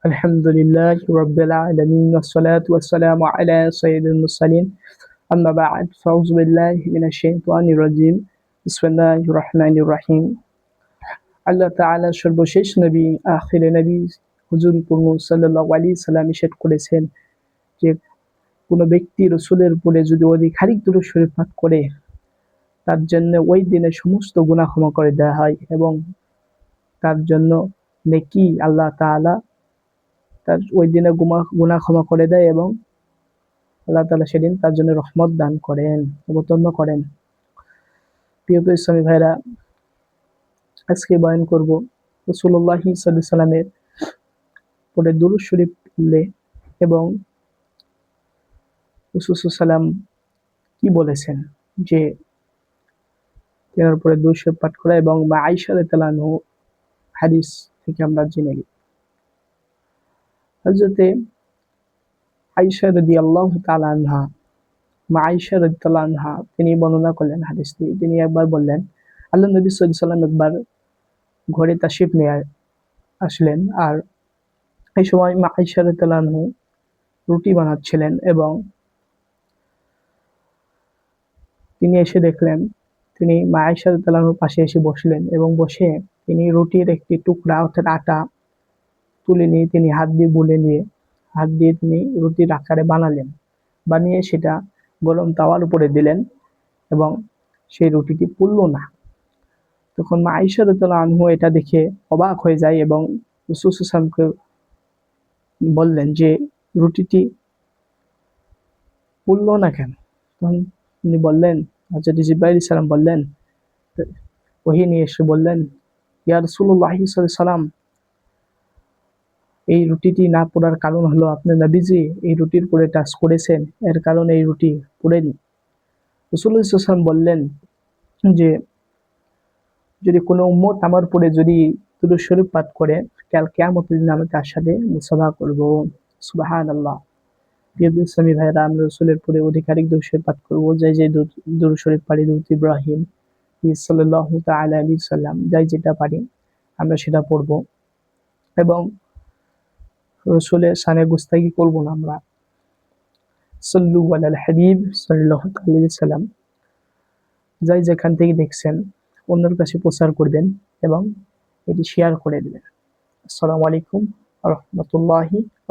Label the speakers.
Speaker 1: الحمد لله رب العالمين والصلاة والسلام على سيد المرسلين أما بعد فأعوذ بالله من الشيطان الرجيم بسم الله الرحمن الرحيم আল্লাহ তাআলা সর্বশেষ নবী আখিরে নবী হুজুর মুহাম্মদ সাল্লাল্লাহু আলাইহি সাল্লাম ইরশাদ করেছেন যে কোনো ব্যক্তি রাসূলের উপরে যদি অধিকারিক দুরূদ শরীফ পাঠ করে তার জন্য ওই দিনে সমস্ত গুনাহ ক্ষমা করে দেওয়া হয় এবং তার জন্য নেকি আল্লাহ তাআলা তার ওই দিনে গুনাহ ক্ষমা করে দেয় এবং আল্লাহ তাআলা সেদিন তার জন্য রহমত দান করেন, অবতীর্ণ করেন। প্রিয় ইসলামী ভাইরা, আজকে বয়ান করব রাসূলুল্লাহ সাল্লাল্লাহু আলাইহি সাল্লামের উপরে দুরূদ শরীফ পড়লে এবং রাসূল সাল্লাম কি বলেছেন যে এর উপরে দুরূদ শরীফ পাঠ করা এবং মা আয়েশা রাদিয়াল্লাহু আনহা হাদিস থেকে আমরা জেনে নিই। হযরতে আয়েশা রাদিয়াল্লাহু তাআলা আনহা, মা আয়েশা রাদিয়াল্লাহু আনহা তিনি বর্ণনা করলেন হাদিসটি। তিনি একবার বললেন, আল্লাহ নবী সাল্লাল্লাহু আলাইহি সাল্লাম একবার ঘরে তাশরিফ নিয়ে আসলেন আর এই সময় মা আয়েশা রাদিয়াল্লাহু আনহা রুটি বানাচ্ছিলেন এবং তিনি এসে দেখলেন, তিনি মা আয়েশা রাদিয়াল্লাহু আনহার পাশে এসে বসলেন এবং বসে তিনি রুটির একটি টুকরা অর্থাৎ আটা তুলে নিয়ে তিনি হাত দিয়ে তিনি রুটির আকারে বানিয়ে সেটা গরম তাওয়ার উপরে দিলেন এবং সেই রুটিটি পুড়ল না। তখন মা আয়েশা রাদিয়াল্লাহু আনহা এটা দেখে অবাক হয়ে যায় এবং রাসূল সাল্লাল্লাহু আলাইহি ওয়াসাল্লামকে বললেন যে রুটিটি পুড়ল না কেন? তখন তিনি বললেন, হযরত জিবরাইল আলাইহিস সালাম বললেন, ওহী নিয়ে এসে বললেন, ইয়া রাসূলুল্লাহ সাল্লাল্লাহু আলাইহি ওয়াসাল্লাম, এই রুটিটি না পোড়ার কারণ হলো আপনার নবীজি এই রুটির উপরে টাচ করেছেন, এর কারণে এই রুটি পুড়েনি। রাসূলুল্লাহ সাল্লাল্লাহু আলাইহি ওয়াসাল্লাম বললেন যে যদি কোনো উম্মত আমার উপরে যদি দুরূদ শরীফ পাঠ করে কাল কিয়ামতের দিন আমি তার সাথে মুসাফা করব। সুবহানাল্লাহ। প্রিয় ইসলামী ভাইরা, আমরা রাসূলের উপরে অধিকারিক দুরূদ শরীফ পাঠ করব। যে দুরূদ শরীফ পারি, দুরূদ ইব্রাহিম সাল্লাল্লাহু তাআলা আলাইহি সাল্লাম, যেটা পারি আমরা সেটা পড়ব এবং রাসূলের শানে গুস্তাখি করব না আমরা। সাল্লু আলাল হাবিব সাল্লাল্লাহু আলাইহি সাল্লাম। যেখান থেকে দেখছেন অন্যের কাছে প্রচার করবেন এবং এটি শেয়ার করে দিবেন। আসসালামু আলাইকুম ওয়া রাহমাতুল্লাহি